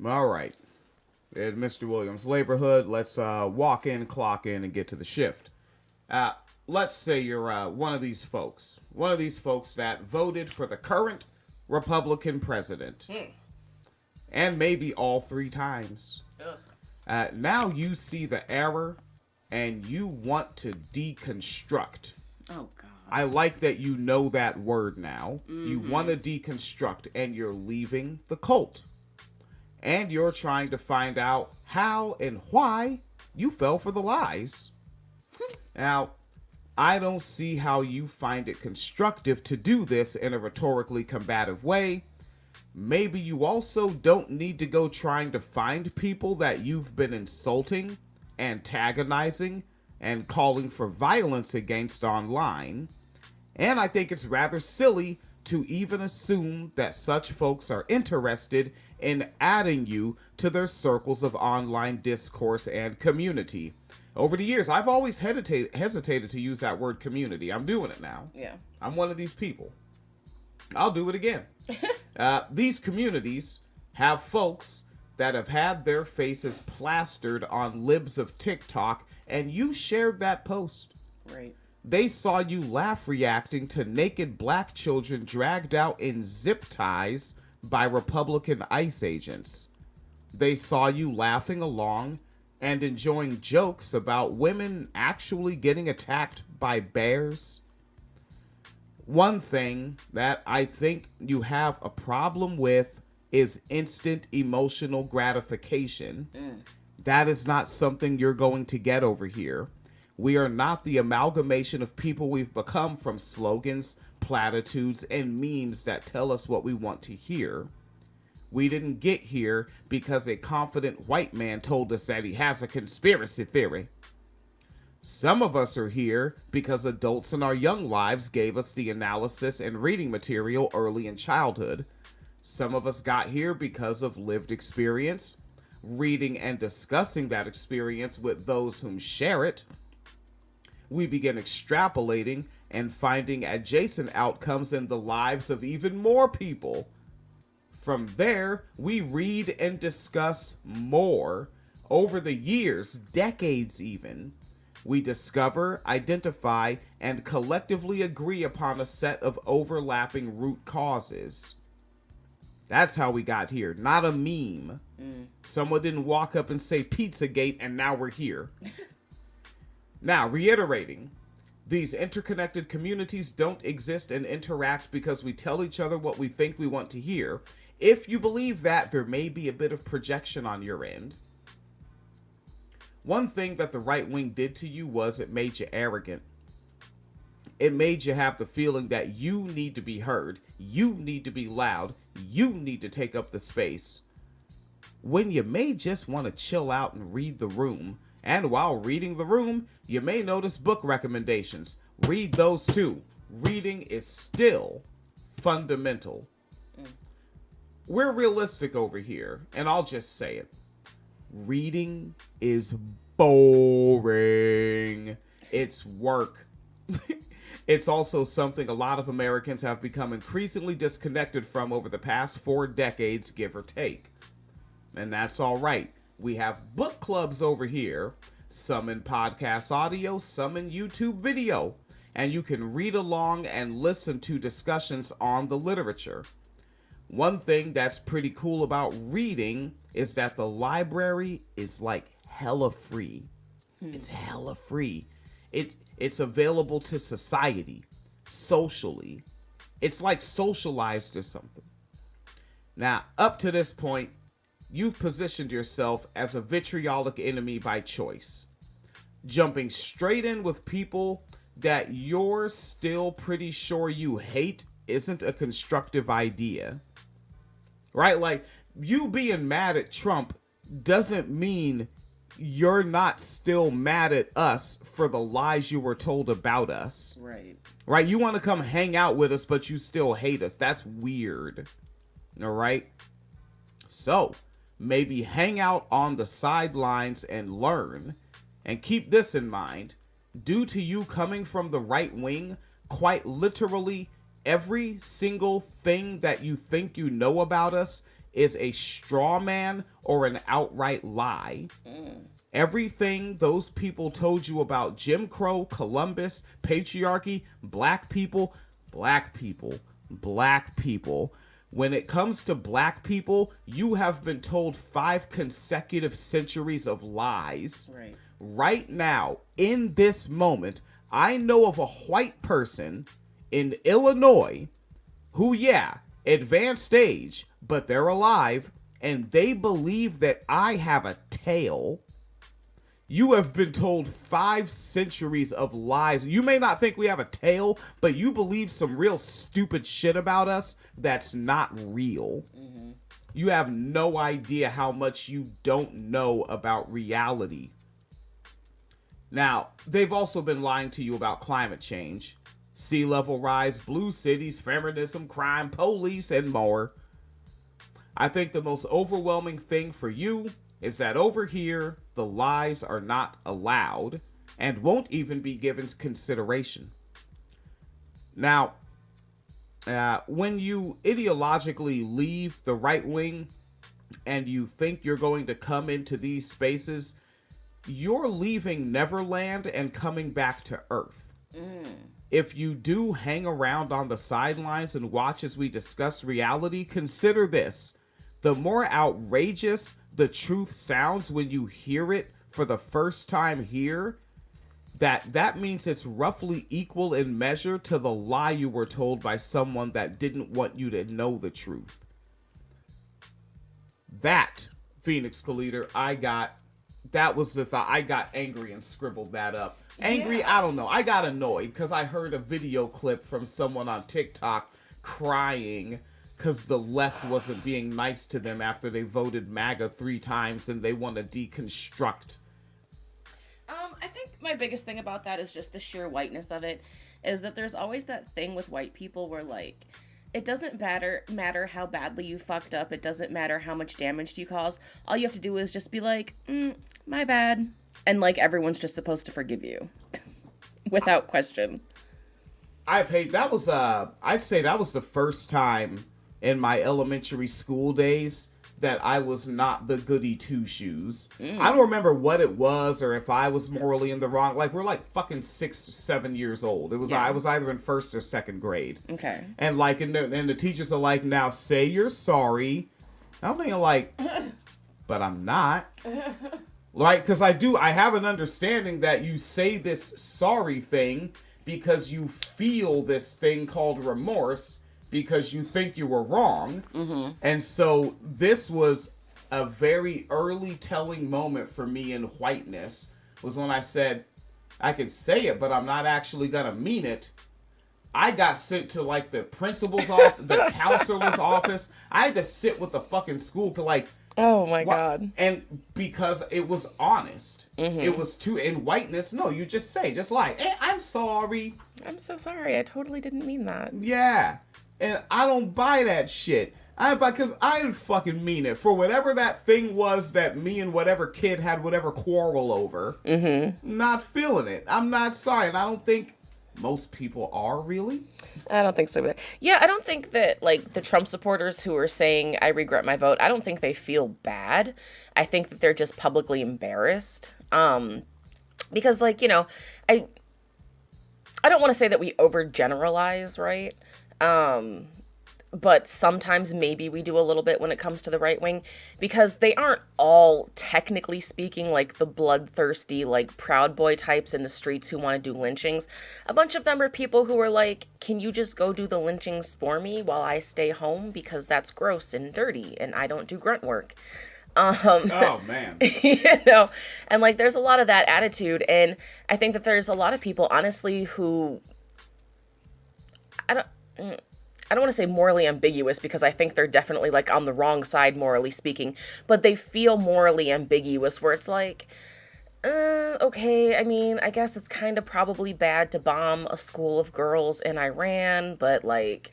All right. And Mr. Williams' neighborhood, let's walk in, clock in, and get to the shift. Uh, let's say you're one of these folks. One of these folks that voted for the current Republican president. And maybe all three times. Now you see the error and you want to deconstruct. Oh, God. I like that you know that word now. You want to deconstruct and you're leaving the cult. And you're trying to find out how and why you fell for the lies. Now, I don't see how you find it constructive to do this in a rhetorically combative way. Maybe you also don't need to go trying to find people that you've been insulting, antagonizing, and calling for violence against online. And I think it's rather silly to even assume that such folks are interested in adding you to their circles of online discourse and community. Over the years, I've always hesitated to use that word community. I'm doing it now. Yeah. I'm one of these people. I'll do it again. These communities have folks that have had their faces plastered on libs of TikTok, and you shared that post. Right. They saw you laugh reacting to naked black children dragged out in zip ties by Republican ICE agents. They saw you laughing along and enjoying jokes about women actually getting attacked by bears. One thing that I think you have a problem with is instant emotional gratification. That is not something you're going to get over here. We are not the amalgamation of people we've become from slogans, platitudes, and memes that tell us what we want to hear. We didn't get here because a confident white man told us that he has a conspiracy theory. Some of us are here because adults in our young lives gave us the analysis and reading material early in childhood. Some of us got here because of lived experience, reading and discussing that experience with those whom share it. We begin extrapolating and finding adjacent outcomes in the lives of even more people. From there, we read and discuss more. Over the years, decades even, we discover, identify, and collectively agree upon a set of overlapping root causes. That's how we got here, not a meme. Someone didn't walk up and say Pizzagate and now we're here. Now, reiterating, these interconnected communities don't exist and interact because we tell each other what we think we want to hear. If you believe that, there may be a bit of projection on your end. One thing that the right wing did to you was it made you arrogant. It made you have the feeling that you need to be heard, you need to be loud, you need to take up the space, when you may just want to chill out and read the room. And while reading the room, you may notice book recommendations. Read those too. Reading is still fundamental. We're realistic over here, and I'll just say it. Reading is boring. It's work. It's also something a lot of Americans have become increasingly disconnected from over the past 4 decades, give or take. And that's all right. We have book clubs over here, some in podcast audio, some in YouTube video, and you can read along and listen to discussions on the literature. One thing that's pretty cool about reading is that the library is like hella free. It's hella free. It's available to society, socially. It's like socialized or something. Now, up to this point, you've positioned yourself as a vitriolic enemy by choice, jumping straight in with people that you're still pretty sure you hate isn't a constructive idea. Right? Like, you being mad at Trump doesn't mean you're not still mad at us for the lies you were told about us. Right. Right? You want to come hang out with us, but you still hate us. That's weird. All right? So, maybe hang out on the sidelines and learn. And keep this in mind. Due to you coming from the right wing, quite literally every single thing that you think you know about us is a straw man or an outright lie. Everything those people told you about Jim Crow, Columbus, patriarchy, black people, when it comes to black people, you have been told 5 consecutive centuries of lies. Right now, in this moment, I know of a white person in Illinois who, advanced age, but they're alive, and they believe that I have a tail. You have been told 5 centuries of lies. You may not think we have a tail, but you believe some real stupid shit about us that's not real. You have no idea how much you don't know about reality. Now, they've also been lying to you about climate change, sea level rise, blue cities, feminism, crime, police, and more. I think the most overwhelming thing for you is that over here, the lies are not allowed and won't even be given consideration. Now, when you ideologically leave the right wing and you think you're going to come into these spaces, you're leaving Neverland and coming back to Earth. If you do hang around on the sidelines and watch as we discuss reality, consider this. The more outrageous the truth sounds when you hear it for the first time here, that means it's roughly equal in measure to the lie you were told by someone that didn't want you to know the truth. That, Phoenix Collider, that was the thought. I got angry and scribbled that up. Angry, I don't know. I got annoyed because I heard a video clip from someone on TikTok crying because the left wasn't being nice to them after they voted MAGA 3 times and they want to deconstruct. I think my biggest thing about that is just the sheer whiteness of it, is that there's always that thing with white people where, like, it doesn't matter how badly you fucked up. It doesn't matter how much damage you cause. All you have to do is just be like, my bad. And, like, everyone's just supposed to forgive you without question. I'd say that was the first time in my elementary school days that I was not the goody two-shoes. I don't remember what it was or if I was morally in the wrong. Like, we're like fucking 6 or 7 years old. I was either in 1st or 2nd grade. Okay. And like, and the teachers are like, now say you're sorry. I'm thinking like, but I'm not. Like, because I have an understanding that you say this sorry thing because you feel this thing called remorse because you think you were wrong. And so this was a very early telling moment for me in whiteness, was when I said, I could say it, but I'm not actually going to mean it. I got sent to, like, the principal's office, the counselor's office. I had to sit with the fucking school to, like... Oh, my God. And because it was honest. It was too... In whiteness, no, you just say, just like, hey, I'm sorry. I'm so sorry. I totally didn't mean that. Yeah. And I don't buy that shit. Because I didn't fucking mean it. For whatever that thing was that me and whatever kid had whatever quarrel over. Not feeling it. I'm not sorry. And I don't think most people are, really. I don't think so either. Yeah, I don't think that, like, the Trump supporters who are saying, I regret my vote, I don't think they feel bad. I think that they're just publicly embarrassed. Because, like, you know, I don't want to say that we overgeneralize, right? But sometimes maybe we do a little bit when it comes to the right wing, because they aren't all, technically speaking, like the bloodthirsty, like Proud Boy types in the streets who want to do lynchings. A bunch of them are people who are like, can you just go do the lynchings for me while I stay home? Because that's gross and dirty and I don't do grunt work. Oh, man. You know, and like there's a lot of that attitude. And I think that there's a lot of people, honestly, who I don't want to say morally ambiguous, because I think they're definitely like on the wrong side, morally speaking, but they feel morally ambiguous where it's like, okay, I mean, I guess it's kind of probably bad to bomb a school of girls in Iran, but like,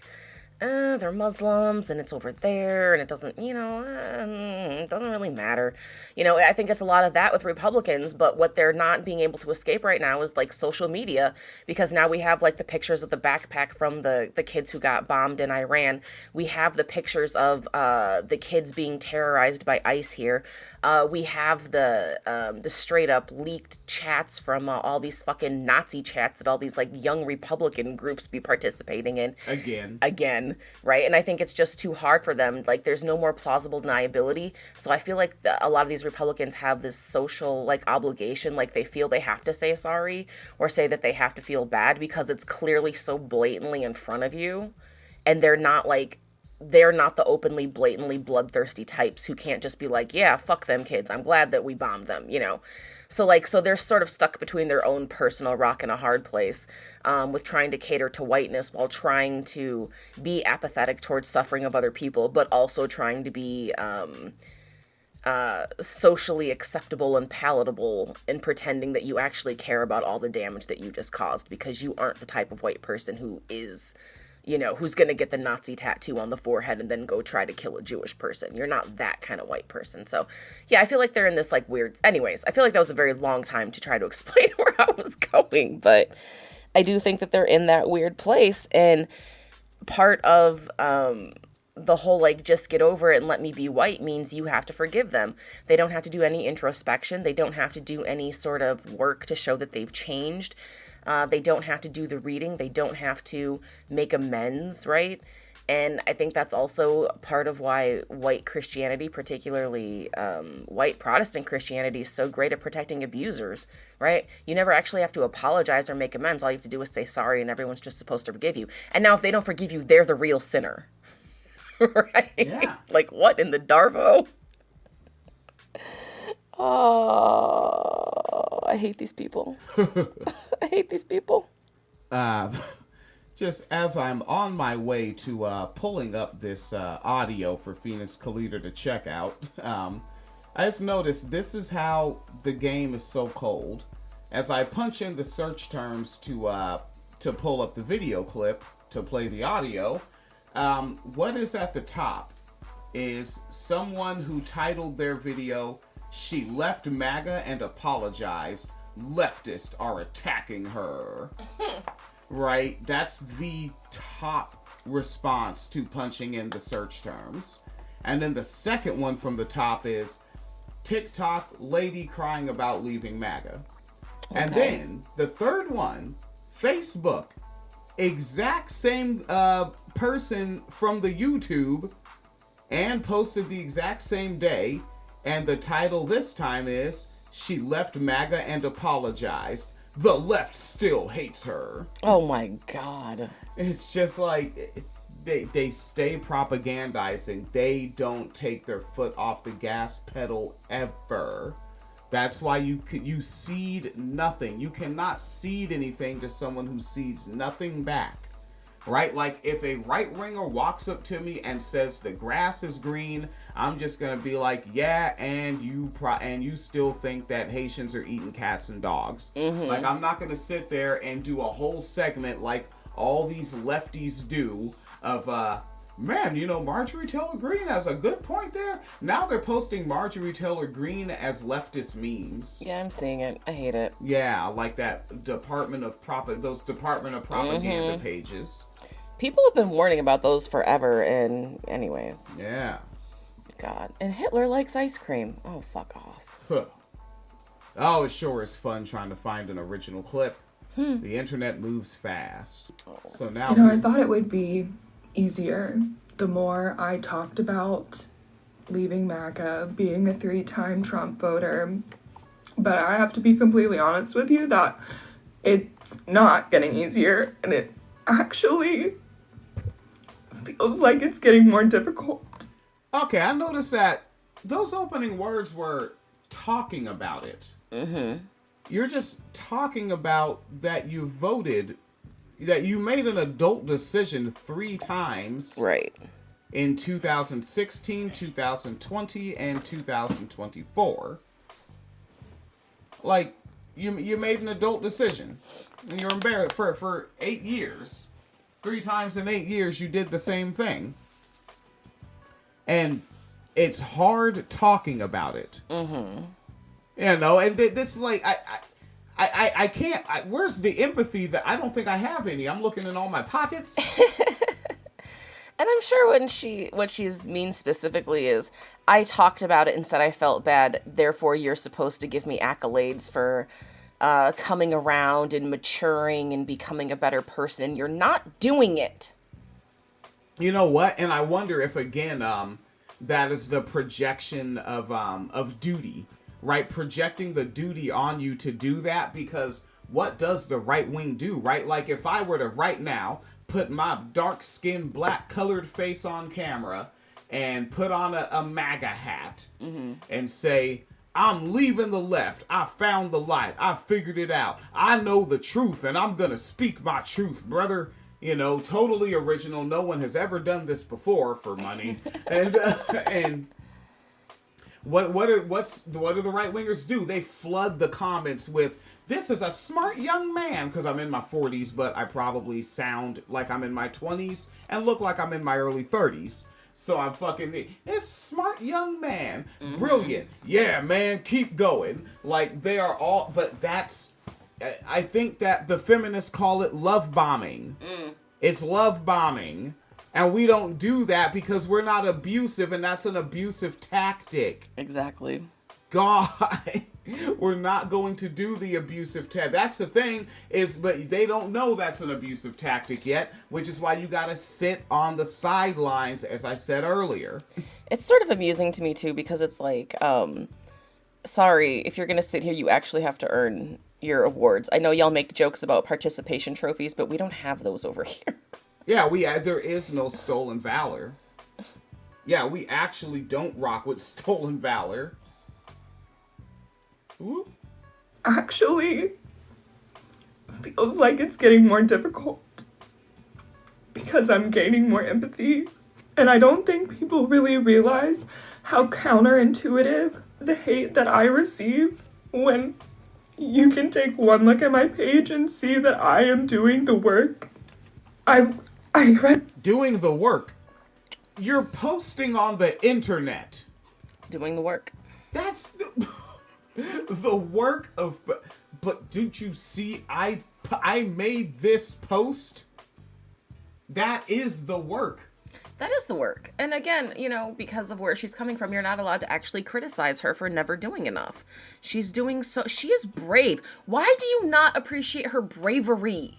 they're Muslims and it's over there and it doesn't, it doesn't really matter. I think it's a lot of that with Republicans, but what they're not being able to escape right now is like social media, because now we have like the pictures of the backpack from the kids who got bombed in Iran. We have the pictures of the kids being terrorized by ICE here. We have the straight up leaked chats from all these fucking Nazi chats that all these like young Republican groups be participating in. Again, right? And I think it's just too hard for them. Like, there's no more plausible deniability. So I feel like a lot of these Republicans have this social like obligation, like they feel they have to say sorry or say that they have to feel bad because it's clearly so blatantly in front of you, and they're not the openly, blatantly bloodthirsty types who can't just be like, yeah, fuck them kids. I'm glad that we bombed them, So they're sort of stuck between their own personal rock and a hard place, with trying to cater to whiteness while trying to be apathetic towards suffering of other people, but also trying to be socially acceptable and palatable and pretending that you actually care about all the damage that you just caused, because you aren't the type of white person who is... who's going to get the Nazi tattoo on the forehead and then go try to kill a Jewish person. You're not that kind of white person. So, yeah, I feel like they're in this, like, weird... Anyways, I feel like that was a very long time to try to explain where I was going. But I do think that they're in that weird place. And part of the whole, like, just get over it and let me be white means you have to forgive them. They don't have to do any introspection. They don't have to do any sort of work to show that they've changed. They don't have to do the reading. They don't have to make amends, right? And I think that's also part of why white Christianity, particularly white Protestant Christianity, is so great at protecting abusers, right? You never actually have to apologize or make amends. All you have to do is say sorry, and everyone's just supposed to forgive you. And now if they don't forgive you, they're the real sinner, right? Yeah. Like, what in the Darvo? Oh, I hate these people. I hate these people. Just as I'm on my way to pulling up this audio for Phoenix Calida to check out, I just noticed this is how the game is so cold. As I punch in the search terms to pull up the video clip to play the audio, what is at the top is someone who titled their video, "She left MAGA and apologized. Leftists are attacking her." Right? That's the top response to punching in the search terms. And then the second one from the top is TikTok lady crying about leaving MAGA. Okay. And then the third one, Facebook. Exact same person from the YouTube, and posted the exact same day. And the title this time is, "She left MAGA and apologized. The left still hates her." Oh my God. It's just like, they stay propagandizing. They don't take their foot off the gas pedal ever. That's why you cede nothing. You cannot cede anything to someone who cedes nothing back. Right? Like, if a right-winger walks up to me and says the grass is green, I'm just gonna be like, yeah, and you still think that Haitians are eating cats and dogs. Mm-hmm. Like, I'm not gonna sit there and do a whole segment like all these lefties do of, man, Marjorie Taylor Greene has a good point there. Now they're posting Marjorie Taylor Greene as leftist memes. Yeah, I'm seeing it. I hate it. Yeah, like that Department of Propaganda Mm-hmm. pages. People have been warning about those forever, and anyways. Yeah. God. And Hitler likes ice cream. Oh, fuck off. Huh. Oh, it sure is fun trying to find an original clip. The internet moves fast. Oh. So now... I thought it would be easier the more I talked about leaving MAGA, being a 3-time Trump voter. But I have to be completely honest with you that it's not getting easier, and it actually feels like it's getting more difficult. Okay, I noticed that those opening words were talking about it. Mm-hmm. You're just talking about that you voted, that you made an adult decision 3 times. Right. In 2016, 2020, and 2024. Like, you made an adult decision. And you're embarrassed for 8 years. 3 times in 8 years you did the same thing. And it's hard talking about it. Mm-hmm. You know, and this is like, I can't, where's the empathy that I don't think I have any? I'm looking in all my pockets. And I'm sure what she's mean specifically is, I talked about it and said I felt bad, therefore you're supposed to give me accolades for coming around and maturing and becoming a better person, and you're not doing it. You know what? And I wonder if, again, that is the projection of duty, right? Projecting the duty on you to do that, because what does the right wing do, right? Like, if I were to right now put my dark-skinned, black-colored face on camera and put on a MAGA hat and say, I'm leaving the left. I found the light. I figured it out. I know the truth, and I'm going to speak my truth, brother. You know, totally original. No one has ever done this before for money. And what do the right-wingers do? They flood the comments with, this is a smart young man, because I'm in my 40s, but I probably sound like I'm in my 20s and look like I'm in my early 30s. So I'm fucking, this smart young man, brilliant. Yeah, man, keep going. Like, they are all, but that's, I think that the feminists call it love bombing. It's love bombing. And we don't do that because we're not abusive, and that's an abusive tactic. Exactly. God, we're not going to do the abusive tactic. That's the thing, but they don't know that's an abusive tactic yet, which is why you gotta sit on the sidelines, as I said earlier. It's sort of amusing to me too, because it's like, sorry, if you're gonna sit here, you actually have to earn your awards. I know y'all make jokes about participation trophies, but we don't have those over here. Yeah, there is no stolen valor. Yeah, we actually don't rock with stolen valor. Ooh. Actually, feels like it's getting more difficult because I'm gaining more empathy, and I don't think people really realize how counterintuitive the hate that I receive when you can take one look at my page and see that I am doing the work. I read... Doing the work? You're posting on the internet. Doing the work. That's... the work of, but did you see I made this post? That is the work. That is the work. And again, you know, because of where she's coming from, you're not allowed to actually criticize her for never doing enough. She is brave. Why do you not appreciate her bravery?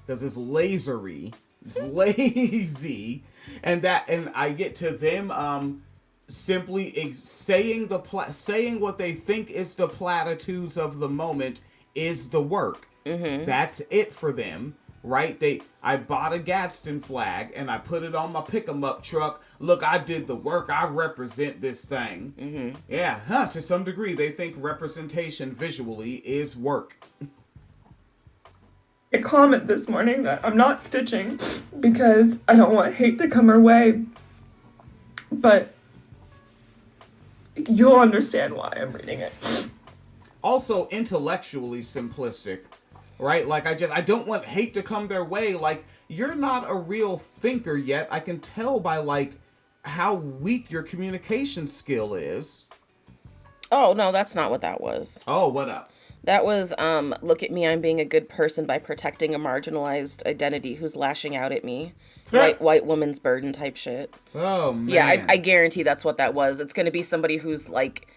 Because it's lasery. It's lazy. And I get to them, simply saying what they think is the platitudes of the moment is the work. That's it for them, right? I bought a Gadsden flag and I put it on my pick-em-up truck. Look, I did the work. I represent this thing. Yeah, to some degree, they think representation visually is work. A comment this morning that I'm not stitching because I don't want hate to come her way, but you'll understand why I'm reading it. Also intellectually simplistic, right? Like, I don't want hate to come their way. Like, you're not a real thinker yet. I can tell by, like, how weak your communication skill is. Oh, no, that's not what that was. Oh, what up? That was, look at me, I'm being a good person by protecting a marginalized identity who's lashing out at me. White woman's burden type shit. Oh, man. Yeah, I guarantee that's what that was. It's going to be somebody who's, like,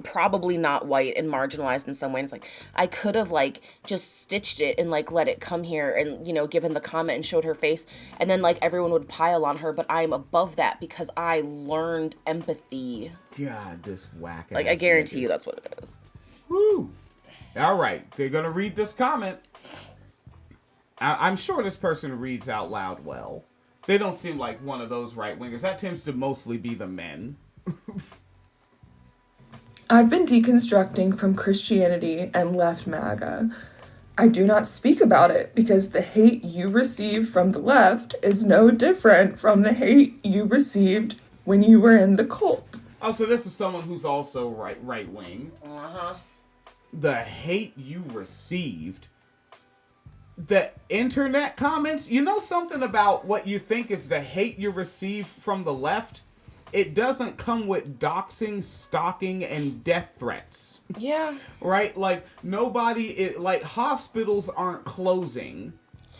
probably not white and marginalized in some way. And it's like, I could have, like, just stitched it and, like, let it come here and, you know, given the comment and showed her face. And then, like, everyone would pile on her. But I'm above that because I learned empathy. God, this whack ass. Like, I guarantee you that's what it is. Woo. All right, they're going to read this comment. I'm sure this person reads out loud well. They don't seem like one of those right-wingers. That tends to mostly be the men. I've been deconstructing from Christianity and left MAGA. I do not speak about it because the hate you receive from the left is no different from the hate you received when you were in the cult. Oh, so this is someone who's also right-wing. Uh-huh. The hate you received. the internet comments, you know something about what you think is the hate you receive from the left? It doesn't come with doxing, stalking, and death threats. Yeah. Right? Like, like, hospitals aren't closing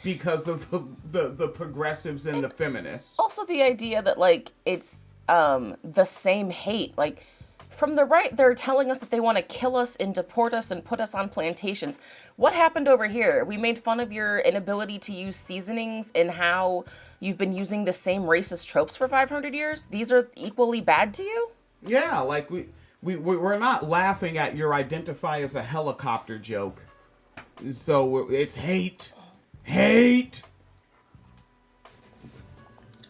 because of the progressives and the feminists. Also the idea that, like, it's the same hate. Like, from the right, they're telling us that they want to kill us and deport us and put us on plantations. What happened over here? We made fun of your inability to use seasonings and how you've been using the same racist tropes for 500 years. These are equally bad to you? Yeah, like, we're not laughing at your identify as a helicopter joke. So it's hate. Hate!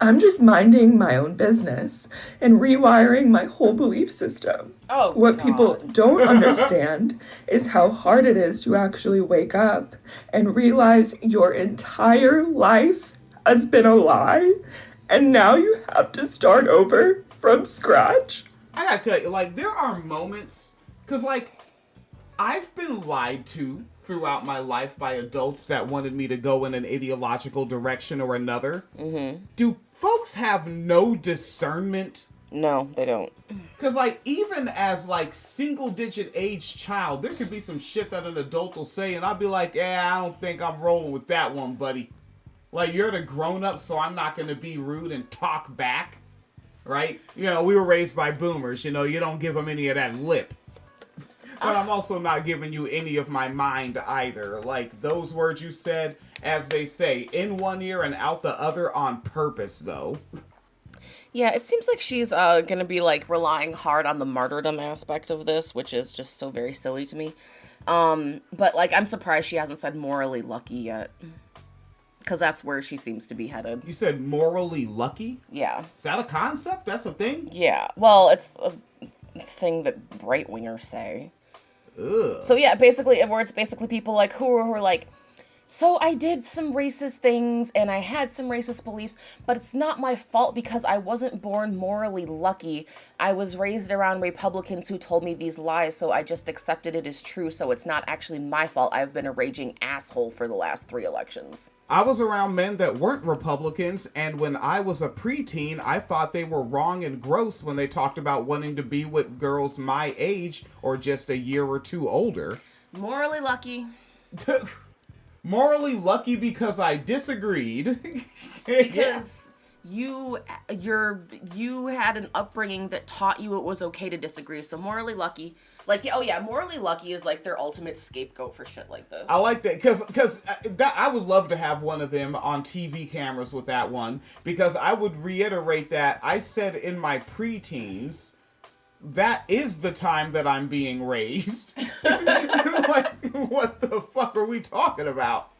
I'm just minding my own business and rewiring my whole belief system. Oh, what God. people don't understand is how hard it is to actually wake up and realize your entire life has been a lie, and now you have to start over from scratch. I gotta tell you, like, there are moments, because, like, I've been lied to throughout my life by adults that wanted me to go in an ideological direction or another. Mm-hmm. Do folks have no discernment? No, they don't. Because, like, even as, like, single-digit age child, there could be some shit that an adult will say, and I'll be like, I don't think I'm rolling with that one, buddy. Like, you're the grown-up, so I'm not going to be rude and talk back, right? You know, we were raised by boomers, you know, you don't give them any of that lip. But I'm also not giving you any of my mind either. Like, those words you said, as they say, in one ear and out the other on purpose, though. Yeah, it seems like she's going to be, like, relying hard on the martyrdom aspect of this, which is just so very silly to me. But, like, I'm surprised she hasn't said morally lucky yet. Because that's where she seems to be headed. You said morally lucky? Yeah. Is that a concept? That's a thing? Yeah. Well, it's a thing that right-wingers say. Ugh. So yeah, basically, where it's basically people like who are like, so I did some racist things and I had some racist beliefs, but it's not my fault because I wasn't born morally lucky. I was raised around Republicans who told me these lies, so I just accepted it as true, so it's not actually my fault. I've been a raging asshole for the last 3 elections. I was around men that weren't Republicans, and when I was a preteen, I thought they were wrong and gross when they talked about wanting to be with girls my age or just a year or two older. Morally lucky. Morally lucky because I disagreed. Because you had an upbringing that taught you it was okay to disagree. So morally lucky, like, oh yeah, morally lucky is like their ultimate scapegoat for shit like this. I like that because I would love to have one of them on TV cameras with that one, because I would reiterate that I said in my preteens, that is the time that I'm being raised. Like, what the fuck are we talking about?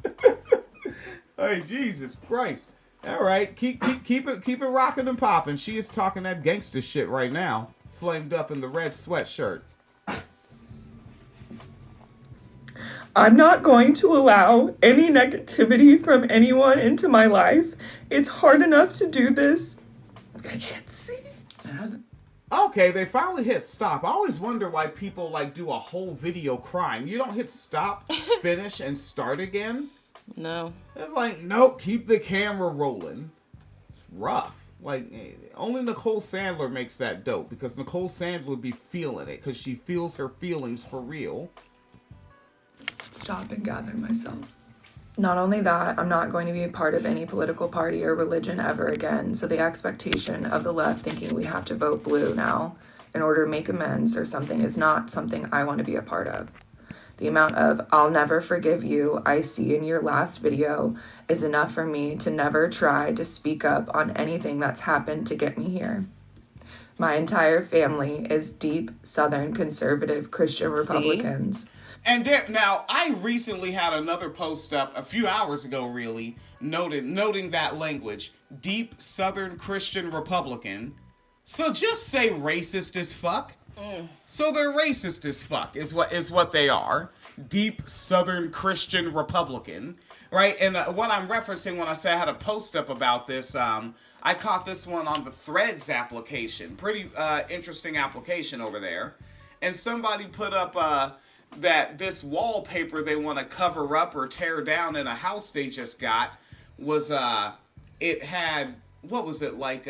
Hey, Jesus Christ. All right, keep it rocking and popping. She is talking that gangster shit right now, flamed up in the red sweatshirt. I'm not going to allow any negativity from anyone into my life. It's hard enough to do this. I can't see. Okay, they finally hit stop. I always wonder why people, like, do a whole video crying. You don't hit stop, finish, and start again? No. It's like, nope, keep the camera rolling. It's rough. Like, only Nicole Sandler makes that dope, because Nicole Sandler would be feeling it, because she feels her feelings for real. Stop and gather myself. Not only that, I'm not going to be a part of any political party or religion ever again, so the expectation of the left thinking we have to vote blue now in order to make amends or something is not something I want to be a part of. The amount of "I'll never forgive you" I see in your last video is enough for me to never try to speak up on anything that's happened to get me here. My entire family is deep Southern conservative Christian Republicans. And there, now, I recently had another post up a few hours ago, really, noting that language. Deep Southern Christian Republican. So just say racist as fuck. So they're racist as fuck, is what they are. Deep Southern Christian Republican, right? And what I'm referencing when I say I had a post up about this, I caught this one on the Threads application. Pretty interesting application over there. And somebody put up that this wallpaper they want to cover up or tear down in a house they just got was, it had, what was it, like,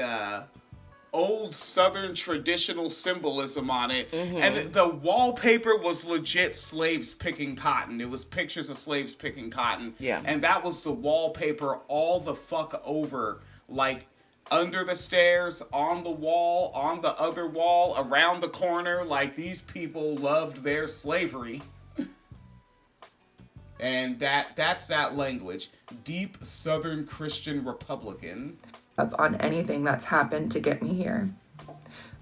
old Southern traditional symbolism on it. Mm-hmm. And the wallpaper was legit slaves picking cotton. It was pictures of slaves picking cotton. Yeah. And that was the wallpaper all the fuck over. Like, under the stairs, on the wall, on the other wall, around the corner. Like, these people loved their slavery. And that's that language. Deep Southern Christian Republican. Up on anything that's happened to get me here.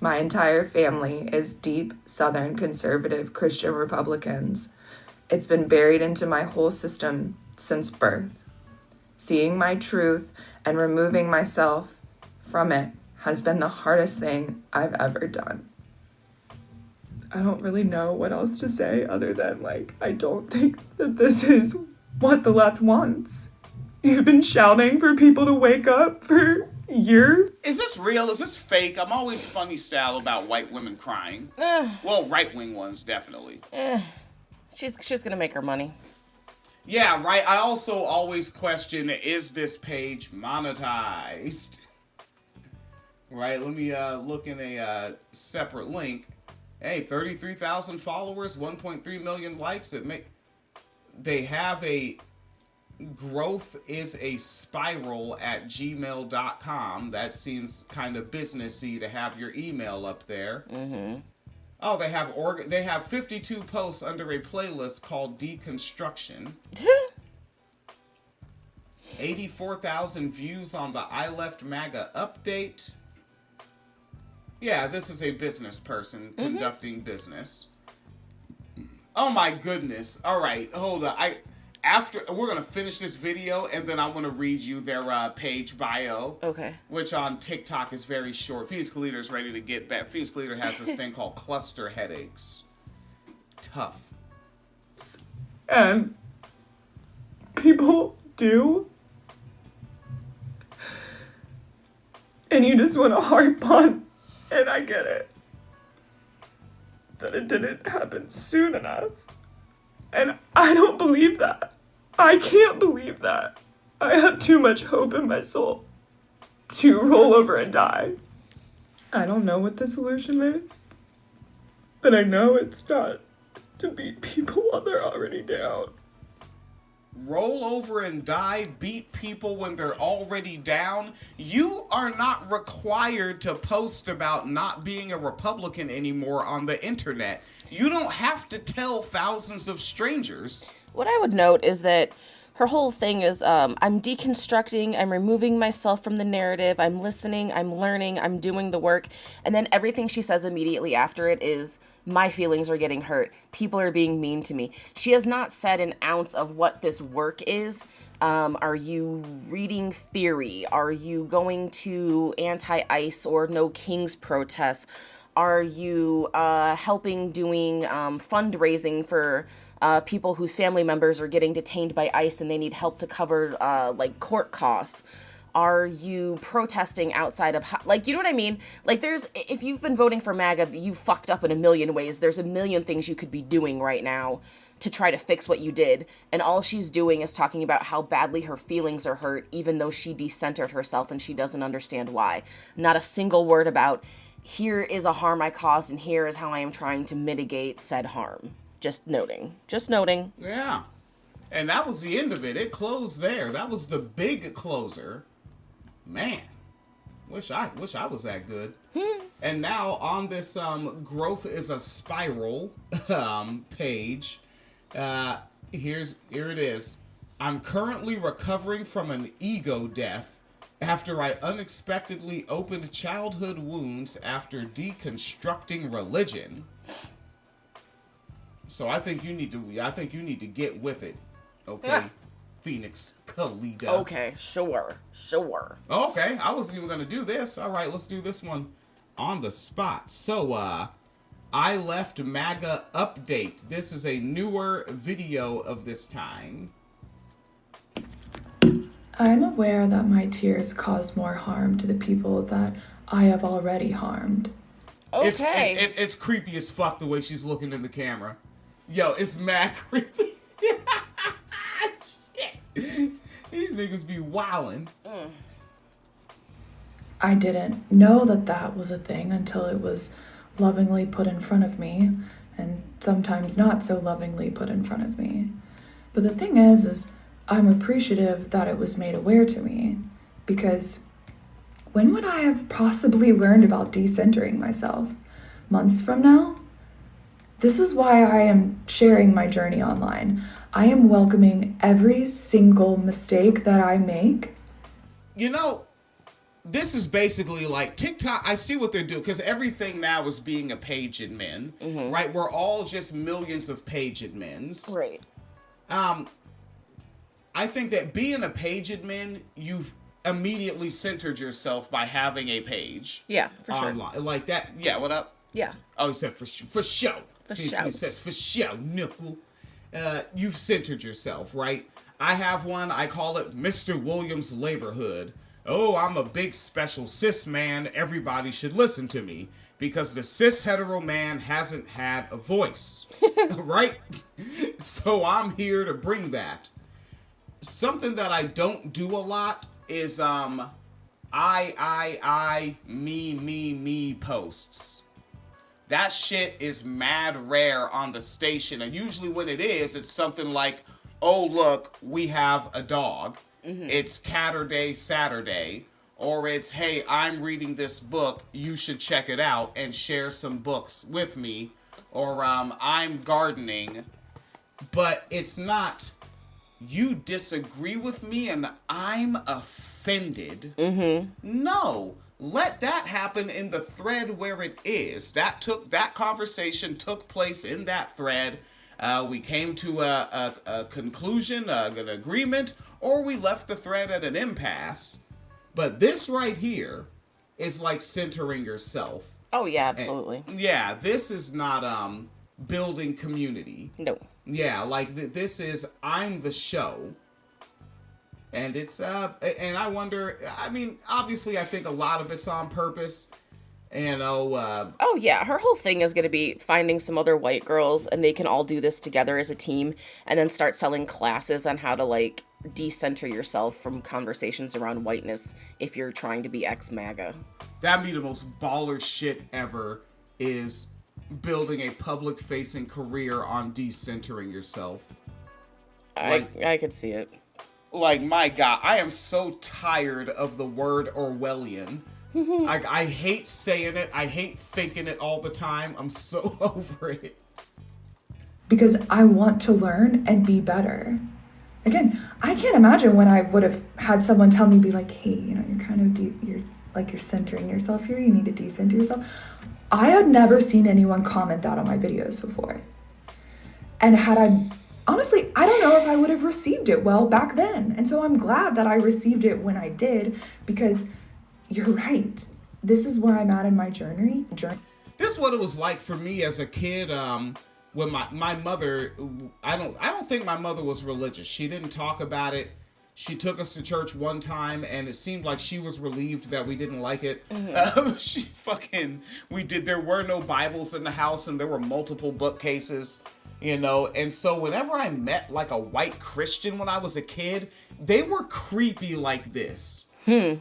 My entire family is deep Southern conservative Christian Republicans. It's been buried into my whole system since birth. Seeing my truth and removing myself from it has been the hardest thing I've ever done. I don't really know what else to say other than, like, I don't think that this is what the left wants. You've been shouting for people to wake up for years. Is this real? Is this fake? I'm always funny style about white women crying. Well, right-wing ones, definitely. She's gonna make her money. Yeah, right. I also always question, is this page monetized? Right, let me look in a separate link. Hey, 33,000 followers, 1.3 million likes. They have a growth is a spiral at gmail.com. That seems kind of businessy to have your email up there. Mm-hmm. Oh, they have 52 posts under a playlist called Deconstruction. 84,000 views on the I Left MAGA update. Yeah, this is a business person conducting business. Oh my goodness. All right, hold on. We're gonna finish this video and then I'm gonna read you their page bio. Okay. Which on TikTok is very short. Phoenix Calida is ready to get back. Phoenix Calida has this thing called cluster headaches. Tough. And people do. And you just want to harp on, and I get it, that it didn't happen soon enough. And I don't believe that. I can't believe that. I have too much hope in my soul to roll over and die. I don't know what the solution is, but I know it's not to beat people while they're already down. Roll over and die, beat people when they're already down. You are not required to post about not being a Republican anymore on the internet. You don't have to tell thousands of strangers. What I would note is that her whole thing is, I'm deconstructing, I'm removing myself from the narrative, I'm listening, I'm learning, I'm doing the work, and then everything she says immediately after it is, my feelings are getting hurt, people are being mean to me. She has not said an ounce of what this work is. Are you reading theory? Are you going to anti-ICE or No Kings protests? Are you helping doing fundraising for people whose family members are getting detained by ICE and they need help to cover like court costs? Are you protesting outside of, like, you know what I mean? Like, if you've been voting for MAGA, you fucked up in a million ways. There's a million things you could be doing right now to try to fix what you did. And all she's doing is talking about how badly her feelings are hurt, even though she decentered herself and she doesn't understand why. Not a single word about, here is a harm I caused and here is how I am trying to mitigate said harm. Just noting. Yeah. And that was the end of it. It closed there. That was the big closer. Man, wish I was that good. And now on this growth is a spiral page, here it is. I'm currently recovering from an ego death after I unexpectedly opened childhood wounds after deconstructing religion. So I think you need to get with it. Okay. Yeah. Phoenix Calida. Okay, sure. Okay, I wasn't even gonna do this. All right, let's do this one on the spot. So, I Left MAGA update. This is a newer video of this time. I'm aware that my tears cause more harm to the people that I have already harmed. Okay. It's creepy as fuck the way she's looking in the camera. Yo, it's mad creepy. Shit. These niggas be wildin'. I didn't know that that was a thing until it was lovingly put in front of me, and sometimes not so lovingly put in front of me. But the thing is I'm appreciative that it was made aware to me, because when would I have possibly learned about decentering myself? Months from now? This is why I am sharing my journey online. I am welcoming every single mistake that I make. You know, this is basically like TikTok. I see what they're doing, because everything now is being a page admin, right? We're all just millions of page admins. Right. I think that being a page admin, you've immediately centered yourself by having a page. Yeah, for sure. Online. Like that. Yeah, what up? Yeah. Oh, he said for show. For He show. says for show, nickel. You've centered yourself, right? I have one. I call it Mr. Williams' Laborhood. Oh, I'm a big special cis man. Everybody should listen to me, because the cis hetero man hasn't had a voice, right? So I'm here to bring that. Something that I don't do a lot is me posts. That shit is mad rare on the station, and usually when it is, it's something like, oh look, we have a dog. It's Catterday Saturday, or it's, hey, I'm reading this book, you should check it out and share some books with me, or I'm gardening. But it's not, you disagree with me and I'm offended. No, let that happen in the thread where it is. That conversation took place in that thread. We came to a conclusion, an agreement, or we left the thread at an impasse. But this right here is like centering yourself. Oh, yeah, absolutely. And, yeah, this is not building community. No. Yeah, like this is, I'm the show. And it's, and I wonder, I mean, obviously I think a lot of it's on purpose. And oh yeah, her whole thing is going to be finding some other white girls, and they can all do this together as a team, and then start selling classes on how to like decenter yourself from conversations around whiteness if you're trying to be ex-MAGA. That'd be the most baller shit ever, is building a public-facing career on decentering yourself. I could see it. Like, my God, I am so tired of the word Orwellian. I hate saying it. I hate thinking it all the time. I'm so over it. Because I want to learn and be better. Again, I can't imagine when I would have had someone tell me, be like, hey, you know, you're kind of, you're centering yourself here. You need to decenter yourself. I had never seen anyone comment that on my videos before. And honestly, I don't know if I would have received it well back then. And so I'm glad that I received it when I did, because you're right. This is where I'm at in my journey. This is what it was like for me as a kid. When my mother, I don't think my mother was religious. She didn't talk about it. She took us to church one time, and it seemed like she was relieved that we didn't like it. There were no Bibles in the house, and there were multiple bookcases, you know. And so whenever I met like a white Christian when I was a kid, they were creepy like this.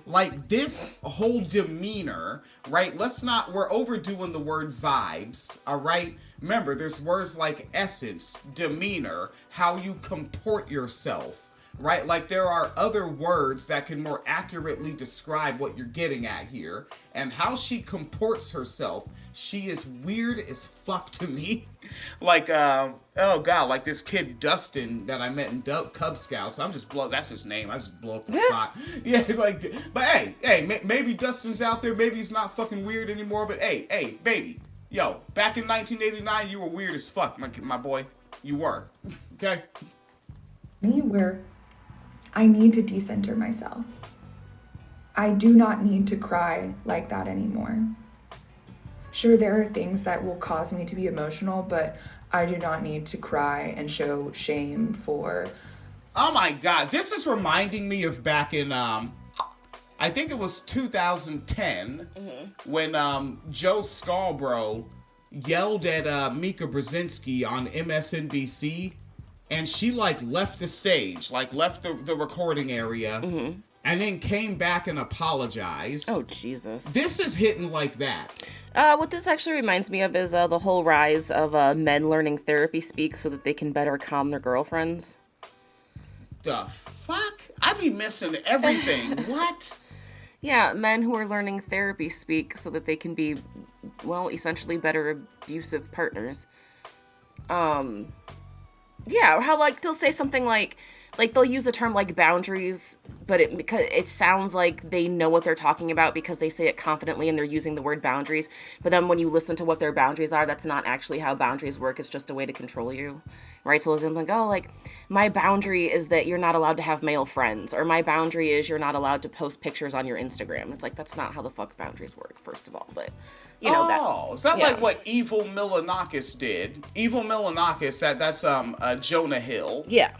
Like this whole demeanor, right? We're overdoing the word vibes, all right? Remember, there's words like essence, demeanor, how you comport yourself, right? Like there are other words that can more accurately describe what you're getting at here. And how she comports herself, she is weird as fuck to me. Like, oh God, like this kid Dustin that I met in Cub Scouts. That's his name. I just blow up the spot. Yeah, like, but hey, maybe Dustin's out there. Maybe he's not fucking weird anymore. But hey, baby, yo, back in 1989, you were weird as fuck, my boy. You were. Okay? Me where I need to decenter myself. I do not need to cry like that anymore. Sure, there are things that will cause me to be emotional, but I do not need to cry and show shame for... Oh my God, this is reminding me of back in, I think it was 2010, when Joe Scarborough yelled at Mika Brzezinski on MSNBC, and she like left the stage, like left the recording area, and then came back and apologized. Oh, Jesus. This is hitting like that. What this actually reminds me of is the whole rise of men learning therapy speak so that they can better calm their girlfriends. The fuck? I be missing everything. What? Yeah, men who are learning therapy speak so that they can be, well, essentially better abusive partners. Yeah, how, like, they'll say something like they'll use a term like boundaries, but because it sounds like they know what they're talking about because they say it confidently and they're using the word boundaries. But then when you listen to what their boundaries are, that's not actually how boundaries work. It's just a way to control you, right? So it's like, oh, like, my boundary is that you're not allowed to have male friends, or my boundary is you're not allowed to post pictures on your Instagram. It's like, that's not how the fuck boundaries work, first of all. But, you know, is that like what Evil Milanakis did? Evil Milanakis, that's Jonah Hill. Yeah.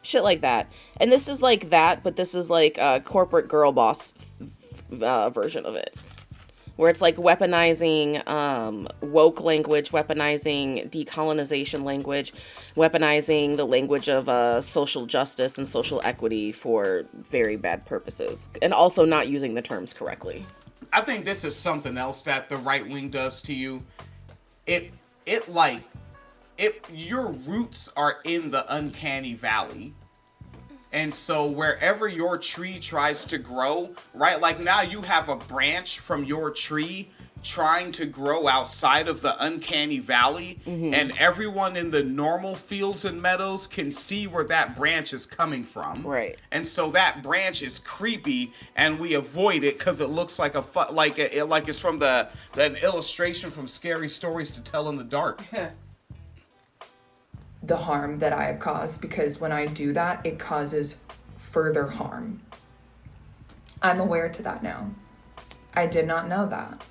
Shit like that. And this is like that, but this is like a corporate girl boss version of it. Where it's like weaponizing woke language, weaponizing decolonization language, weaponizing the language of social justice and social equity for very bad purposes. And also not using the terms correctly. I think this is something else that the right wing does to you. Your roots are in the uncanny valley. And so wherever your tree tries to grow, right? Like now you have a branch from your tree trying to grow outside of the uncanny valley, and everyone in the normal fields and meadows can see where that branch is coming from. Right. And so that branch is creepy, and we avoid it because it looks like like it's from an illustration from Scary Stories to Tell in the Dark. The harm that I have caused, because when I do that, it causes further harm. I'm aware to that now. I did not know that.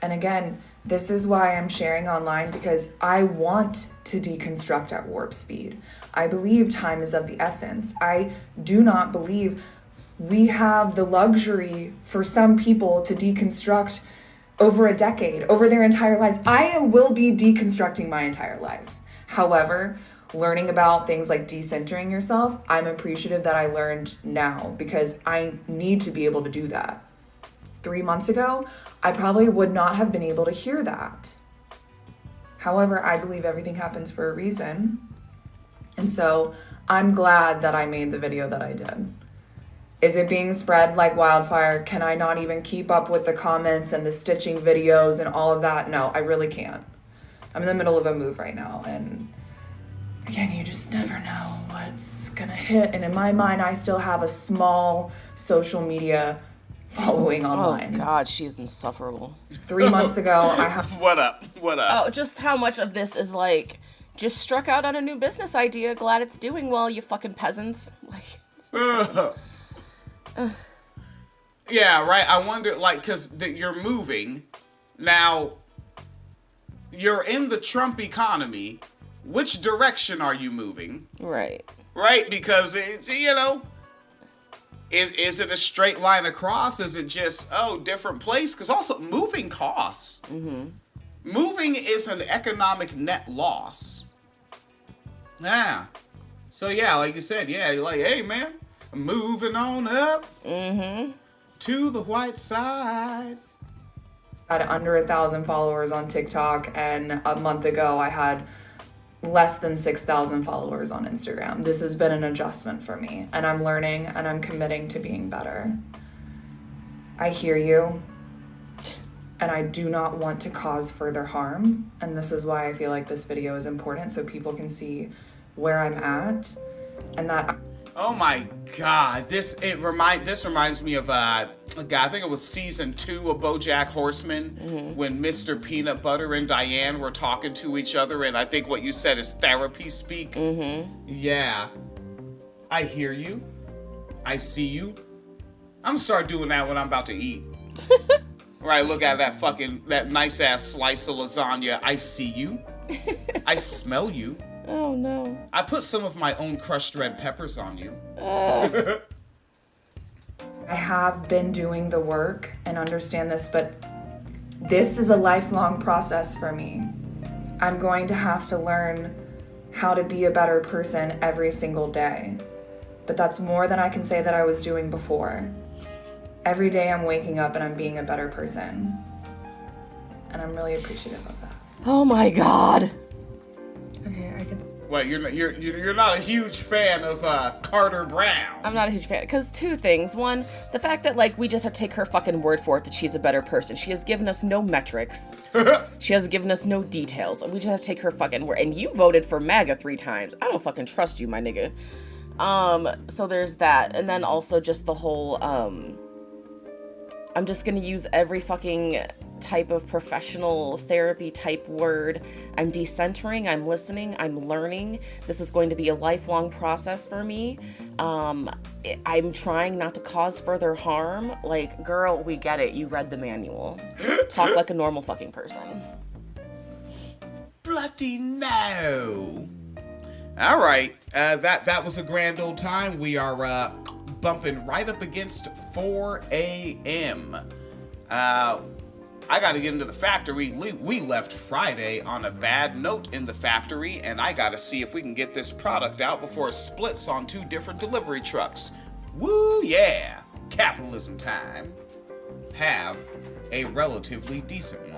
And again, this is why I'm sharing online, because I want to deconstruct at warp speed. I believe time is of the essence. I do not believe we have the luxury for some people to deconstruct over a decade, over their entire lives. I will be deconstructing my entire life. However, learning about things like decentering yourself, I'm appreciative that I learned now, because I need to be able to do that. 3 months ago, I probably would not have been able to hear that. However, I believe everything happens for a reason. And so I'm glad that I made the video that I did. Is it being spread like wildfire? Can I not even keep up with the comments and the stitching videos and all of that? No, I really can't. I'm in the middle of a move right now, and again, you just never know what's gonna hit. And in my mind, I still have a small social media following online. Oh God, she's insufferable. 3 months ago, I have... What up? Oh, just how much of this is like, just struck out on a new business idea, glad it's doing well, you fucking peasants. Like... Yeah, right. I wonder, like, because you're moving. Now, you're in the Trump economy. Which direction are you moving? Right. Right? Because, it's, is it a straight line across? Is it just, different place? Because also, moving costs. Moving is an economic net loss. Yeah. So, yeah, like you said, yeah, you're like, hey, man, moving on up to the white side. I had under 1,000 followers on TikTok, and a month ago I had less than 6,000 followers on Instagram. This has been an adjustment for me, and I'm learning and I'm committing to being better. I hear you, and I do not want to cause further harm, and this is why I feel like this video is important, so people can see where I'm at, and that... Oh my God! This reminds me of I think it was season 2 of BoJack Horseman, when Mr. Peanut Butter and Diane were talking to each other, and I think what you said is therapy speak. Yeah, I hear you. I see you. I'm gonna start doing that when I'm about to eat. Right, look at that nice ass slice of lasagna. I see you. I smell you. Oh no. I put some of my own crushed red peppers on you. I have been doing the work and understand this, but this is a lifelong process for me. I'm going to have to learn how to be a better person every single day. But that's more than I can say that I was doing before. Every day I'm waking up and I'm being a better person. And I'm really appreciative of that. Oh my God. Okay, I can... What, you're not a huge fan of Carter Brown? I'm not a huge fan. Because two things. One, the fact that, like, we just have to take her fucking word for it that she's a better person. She has given us no metrics. She has given us no details. And we just have to take her fucking word. And you voted for MAGA 3 times. I don't fucking trust you, my nigga. So there's that. And then also just the whole, I'm just gonna use every fucking type of professional therapy type word. I'm decentering, I'm listening, I'm learning. This is going to be a lifelong process for me. I'm trying not to cause further harm. Like, girl, we get it. You read the manual. Talk like a normal fucking person. Bloody no. All right, that was a grand old time. We are bumping right up against 4 a.m. I got to get into the factory. We left Friday on a bad note in the factory, and I got to see if we can get this product out before it splits on 2 different delivery trucks. Woo, yeah. Capitalism time. Have a relatively decent